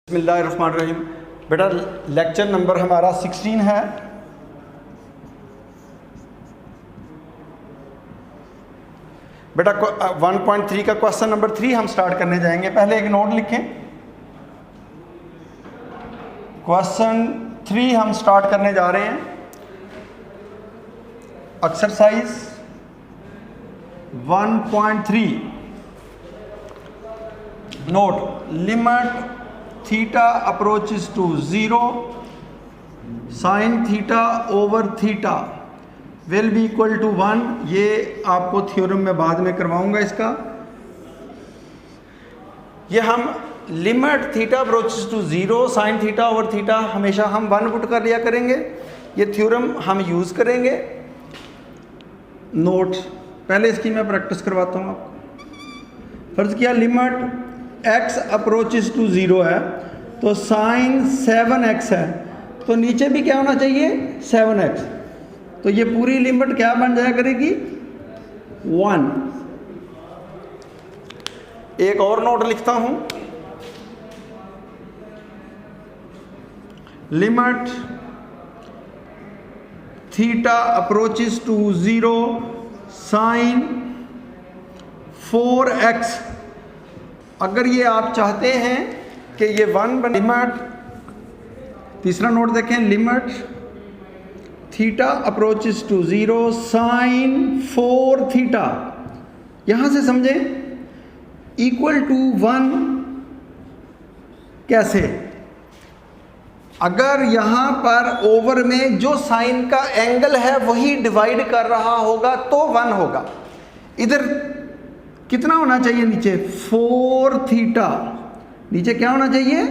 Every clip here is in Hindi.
बिस्मिल्लाहिर्रहमानिर्रहीम। बेटा लेक्चर नंबर हमारा 16 है। बेटा 1.3 का क्वेश्चन नंबर 3 हम स्टार्ट करने जाएंगे। पहले एक नोट लिखें। क्वेश्चन 3 हम स्टार्ट करने जा रहे हैं। Exercise 1.3 note limit theta approaches to 0 sine theta over theta will be equal to 1। ये आपको थ्योरम में बाद में करवाऊंगा इसका। ये हम limit theta approaches to 0 sine theta over theta हमेशा हम 1 पुट कर लिया करेंगे। ये थ्योरम हम यूज़ करेंगे। नोट पहले इसकी मैं प्रैक्टिस करवाता हूँ आपको। फर्ज किया लिमिट x अप्रोचेस टू 0 है तो साइन 7x है, तो नीचे भी क्या होना चाहिए 7x। तो ये पूरी लिमिट क्या बन जाया करेगी 1। एक और नोट लिखता हूं। Limit theta approaches to 0 sine 4x। अगर ये आप चाहते हैं कि ये 1 बने, लिमिट तीसरा नोट देखें, limit theta approaches to 0 sine 4 theta, यहां से समझें इक्वल टू 1 कैसे। अगर यहां पर ओवर में जो साइन का एंगल है वही डिवाइड कर रहा होगा तो 1 होगा। इधर कितना होना चाहिए नीचे 4 थीटा, नीचे क्या होना चाहिए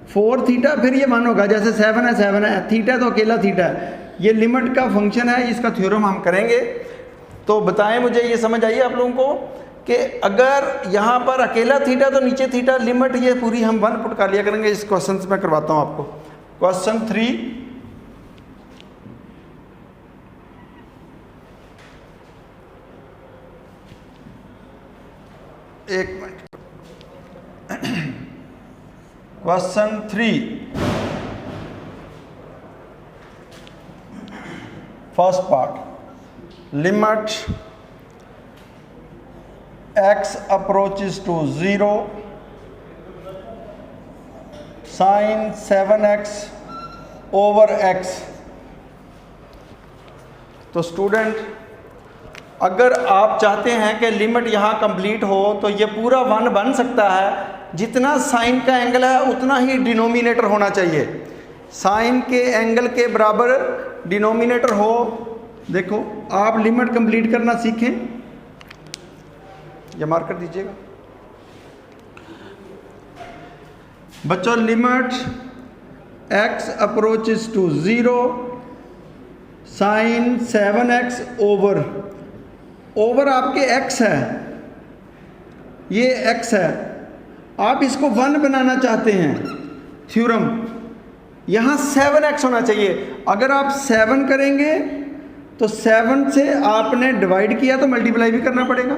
4 थीटा, फिर ये 1 होगा। जैसे 7 है 7 है, थीटा तो अकेला थीटा है। ये लिमिट का फंक्शन है, इसका थ्योरम हम करेंगे। तो बताएं मुझे, ये समझ आइए आप लोगों को कि अगर यहाँ पर अकेला थीटा तो नीचे थीटा, लिमिट ये पूरी हम 1 पुट कर लिया करेंगे। इस क्वेश्चन से मैं करवाता हूँ आपको। क्वेश्चन 3 एक मिनट। Question 3 first part, limit x approaches to 0 sine 7x over x। तो स्टूडेंट अगर आप चाहते हैं कि लिमिट यहाँ कंप्लीट हो तो ये पूरा 1 बन सकता है। जितना साइन का एंगल है उतना ही डिनोमिनेटर होना चाहिए। साइन के एंगल के बराबर डिनोमिनेटर हो। देखो आप लिमिट कंप्लीट करना सीखें, ये मार्क कर दीजिएगा बच्चों। Limit x approaches to 0 sine 7x over आपके x है, ये x है, आप इसको 1 बनाना चाहते हैं। थ्योरम यहाँ 7x होना चाहिए। अगर आप 7 करेंगे तो 7 से आपने डिवाइड किया तो मल्टीप्लाई भी करना पड़ेगा।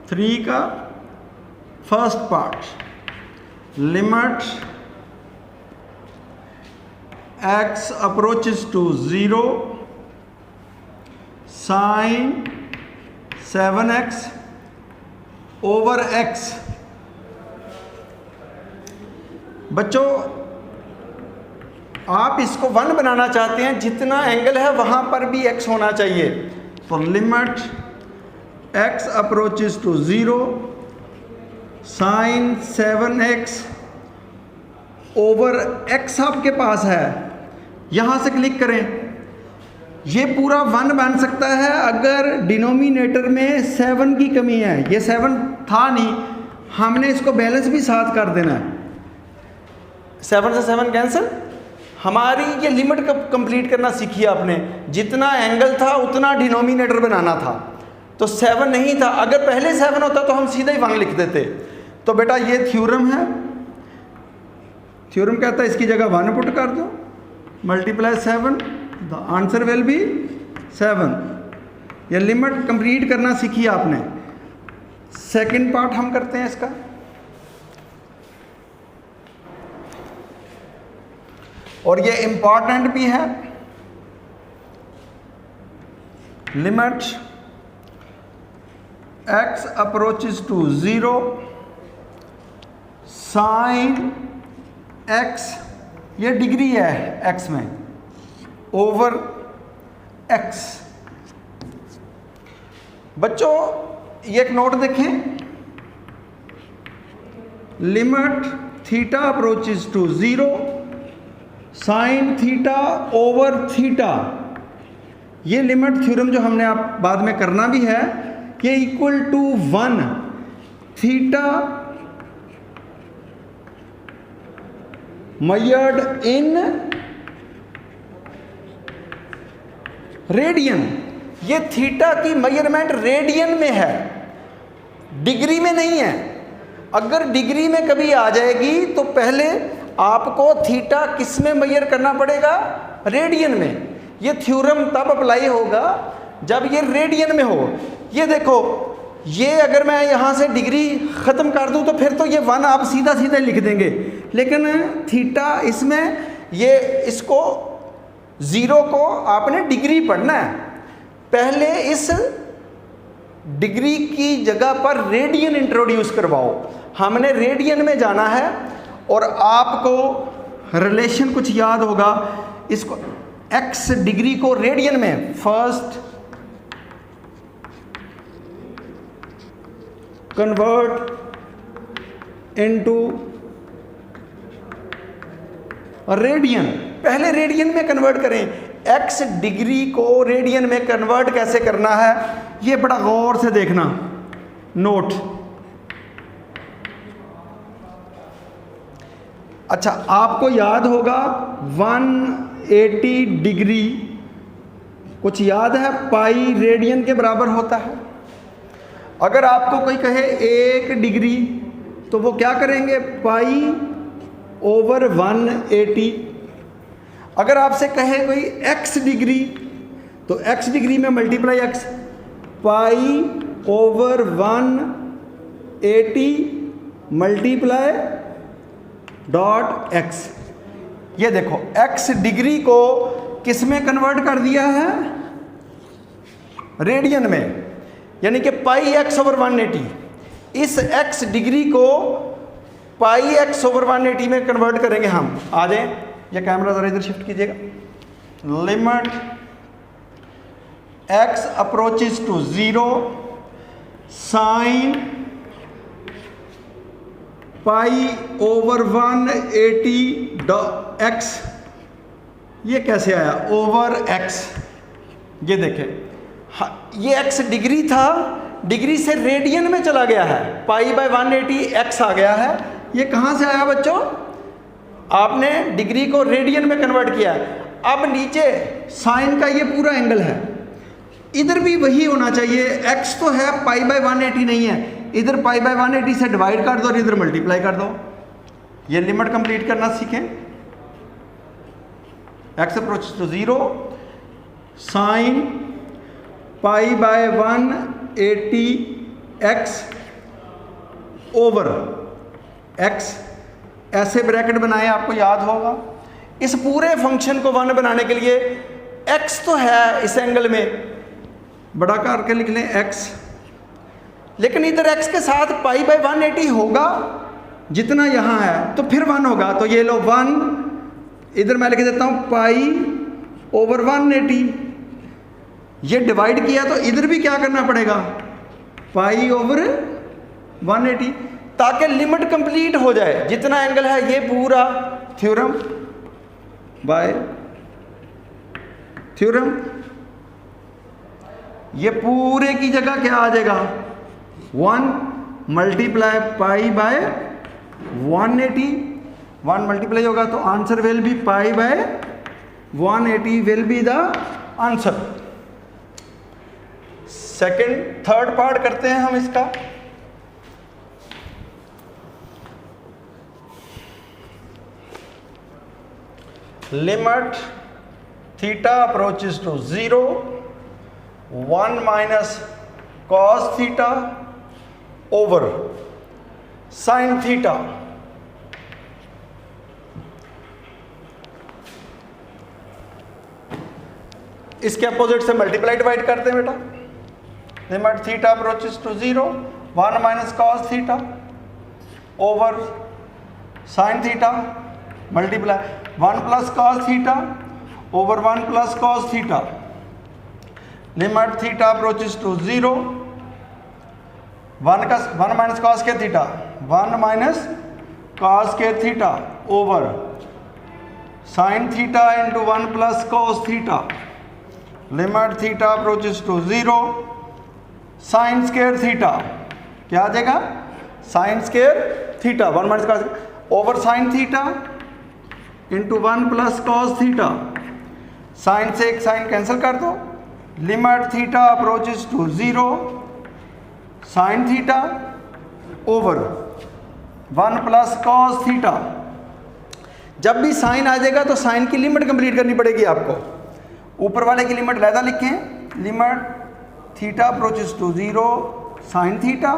3 का first part, limit x approaches to 0 sine 7x over x। बच्चों आप इसको 1 बनाना चाहते हैं, जितना एंगल है वहां पर भी x होना चाहिए। तो limit x approaches to 0 sine 7x over x आपके पास है। यहां से क्लिक करें, ये पूरा 1 बन सकता है अगर डिनोमिनेटर में 7 की कमी है। ये 7 था नहीं, हमने इसको बैलेंस भी साथ कर देना है। 7 से 7 कैंसिल। हमारी ये लिमिट कंप्लीट करना सीखी आपने। जितना एंगल था उतना डिनोमिनेटर बनाना था, तो 7 नहीं था। अगर पहले 7 होता तो हम सीधा ही 1 लिख देते। तो बेटा ये थ्योरम है। थ्योरम कहता है इसकी जगह 1 पुट कर दो, multiply 7, the answer will B 7। ये लिमिट कंप्लीट करना सीखी आपने। सेकंड पार्ट हम करते हैं इसका। और ये इंपॉर्टेंट भी है, limit x approaches to 0 sine x, ये डिग्री है x में, ओवर x। बच्चों ये एक नोट देखें, limit theta approaches to 0 sine theta over theta, ये लिमिट थ्योरम जो हमने आप बाद में करना भी है, ये equal to 1 theta measured in radian. ये थीटा की मेजरमेंट रेडियन में है, डिग्री में नहीं है। अगर डिग्री में कभी आ जाएगी तो पहले आपको थीटा किस में मेजर करना पड़ेगा, रेडियन में। ये थ्योरम तब अप्लाई होगा जब ये रेडियन में हो। ये देखो, ये अगर मैं यहाँ से डिग्री ख़त्म कर दूँ तो फिर तो ये 1 आप सीधा सीधा लिख देंगे, लेकिन थीटा इसमें ये इसको 0 को आपने डिग्री पढ़ना है। पहले इस डिग्री की जगह पर रेडियन इंट्रोड्यूस करवाओ। हमने रेडियन में जाना है और आपको रिलेशन कुछ याद होगा, इसको x डिग्री को रेडियन में फर्स्ट कन्वर्ट इनटू रेडियन। पहले रेडियन में कन्वर्ट करें। x डिग्री को रेडियन में कन्वर्ट कैसे करना है ये बड़ा गौर से देखना। नोट, अच्छा आपको याद होगा 180 डिग्री कुछ याद है, पाई रेडियन के बराबर होता है। अगर आपको कोई कहे 1 डिग्री तो वो क्या करेंगे, पाई ओवर 180। अगर आपसे कहे कोई x डिग्री तो x डिग्री में मल्टीप्लाई x, पाई ओवर 180 मल्टीप्लाई डॉट x। ये देखो x डिग्री को किस में कन्वर्ट कर दिया है, रेडियन में, यानी कि पाई x ओवर 180। इस x डिग्री को पाई x ओवर 180 में कन्वर्ट करेंगे हम। आ जाए, ये कैमरा ज़रा इधर शिफ्ट कीजिएगा। Limit x approaches to 0 sine pi over 180 x। ये कैसे आया, ओवर x। ये देखें, ये x डिग्री था, डिग्री से रेडियन में चला गया है, पाई बाय 180 x आ गया है। ये कहाँ से आया बच्चों, आपने डिग्री को रेडियन में कन्वर्ट किया। अब नीचे साइन का ये पूरा एंगल है, इधर भी वही होना चाहिए। x तो है, पाई बाय 180 नहीं है। इधर पाई बाय 180 से डिवाइड कर दो और इधर मल्टीप्लाई कर दो। ये लिमिट कंप्लीट करना सीखें। x approach to 0 sine pi by 180 x over x। ऐसे ब्रैकेट बनाए, आपको याद होगा। इस पूरे फंक्शन को 1 बनाने के लिए x तो है इस एंगल में, बड़ा करके लिख लें x, लेकिन इधर x के साथ पाई बाय 180 होगा जितना यहाँ है, तो फिर 1 होगा। तो ये लो 1, इधर मैं लिख देता हूँ पाई ओवर 180। ये डिवाइड किया तो इधर भी क्या करना पड़ेगा, पाई ओवर 180, ताकि लिमिट कंप्लीट हो जाए। जितना एंगल है ये पूरा थ्योरम बाय थ्योरम, ये पूरे की जगह क्या आ जाएगा, 1 मल्टीप्लाई पाई बाय 180। 1 मल्टीप्लाई होगा तो answer will be pi by 180 will be the answer. Second third part करते हैं हम इसका। Limit theta approaches to 0 1 minus cos theta over sine theta. इसके अपोजिट से मल्टीप्लाई डिवाइड करते हैं बेटा। Limit theta approaches to 0, 1 minus cos theta over sine theta multiply 1 plus cos theta over 1 plus cos theta. Limit theta approaches to 0, 1 minus cos के थीटा, 1 माइनस कॉस के theta over sine theta into 1 plus cos theta. Limit theta approaches to 0, sine square theta क्या आ जाएगा, sine square theta 1 minus cos over sine theta into 1 plus cos theta. Sine से एक साइन कैंसिल कर दो। Limit theta approaches to 0, sine theta over 1 plus cos theta. जब भी साइन आ जाएगा तो साइन की लिमिट कंप्लीट करनी पड़ेगी आपको। ऊपर वाले की लिमिट लहदा लिखें, limit theta approaches to 0, sine theta.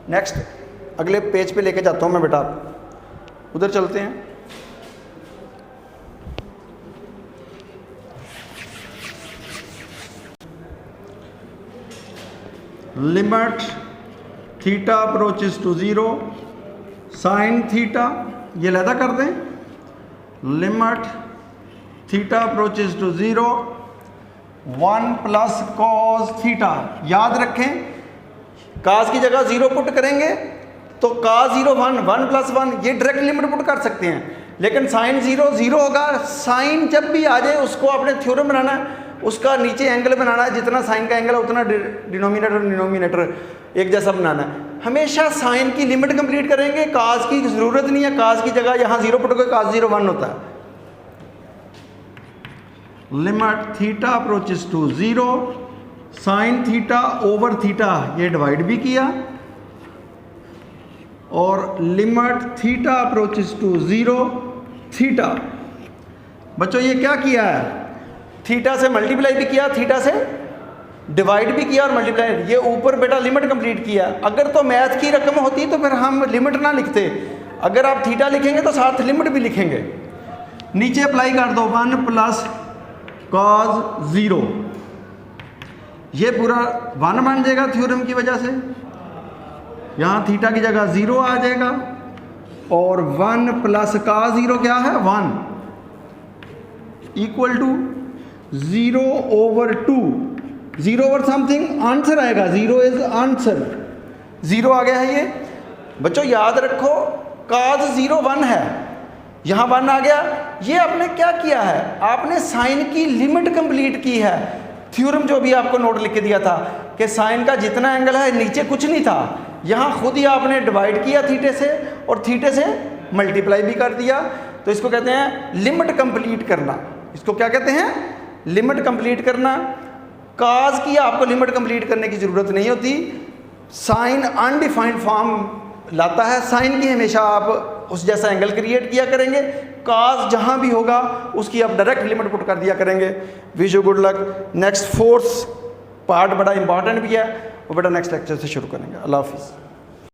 Next अगले पेज पे लेके जाता हूं मैं बेटा, उधर चलते हैं। Limit theta approaches to 0, sine theta, ये लहदा कर दें। Limit theta approaches to 0, 1 plus cos theta. याद रखें कास की जगह 0 पुट करेंगे तो कास 0 1, 1 प्लस 1 ये डायरेक्ट लिमिट पुट कर सकते हैं, लेकिन साइन 0 0 होगा। साइन जब भी आ जाए उसको आपने थ्योरम बनाना है, उसका नीचे एंगल बनाना है, जितना साइन का एंगल है उतना डिनोमिनेटर एक जैसा बनाना है। हमेशा साइन की लिमिट कंप्लीट करेंगे, कास की जरूरत नहीं है, कास की जगह यहाँ 0 पुट कर कास 0 1 होता है। Limit theta approaches to 0, sine theta over theta, ये डिवाइड भी किया, और limit theta approaches to 0, theta. बच्चों ये क्या किया है, थीटा से मल्टीप्लाई भी किया, थीटा से डिवाइड भी किया और मल्टीप्लाई, ये ऊपर बेटा लिमिट कंप्लीट किया। अगर तो मैथ की रकम होती तो फिर हम लिमिट ना लिखते, अगर आप थीटा लिखेंगे तो साथ लिमिट भी लिखेंगे। नीचे अप्लाई कर दो 1 प्लस कॉस 0, ये पूरा 1 बन जाएगा थ्योरम की वजह से, यहाँ थीटा की जगह 0 आ जाएगा, और 1 प्लस कॉस 0 क्या है 1 equal to 0 over 2, 0 over something answer आएगा, 0 इज आंसर, 0 आ गया है ये। बच्चों याद रखो cos 0 1 है, यहाँ 1 आ गया। ये आपने क्या किया है, आपने साइन की लिमिट कंप्लीट की है। थ्योरम जो भी आपको नोट लिख के दिया था कि साइन का जितना एंगल है नीचे कुछ नहीं था, यहाँ खुद ही आपने डिवाइड किया थीटे से और थीटे से मल्टीप्लाई भी कर दिया। तो इसको कहते हैं लिमिट कंप्लीट करना। इसको क्या कहते हैं, लिमिट कंप्लीट करना। काज की आपको लिमिट कंप्लीट करने की ज़रूरत नहीं होती, साइन अनडिफाइंड फॉर्म लाता है। साइन की हमेशा आप उस जैसा एंगल क्रिएट किया करेंगे, काज जहाँ भी होगा उसकी आप डायरेक्ट लिमिट पुट कर दिया करेंगे। Wish you good luck. Next 4th part बड़ा इंपॉर्टेंट भी है, वो बेटा नेक्स्ट लेक्चर से शुरू करेंगे। अल्लाह हाफिज़।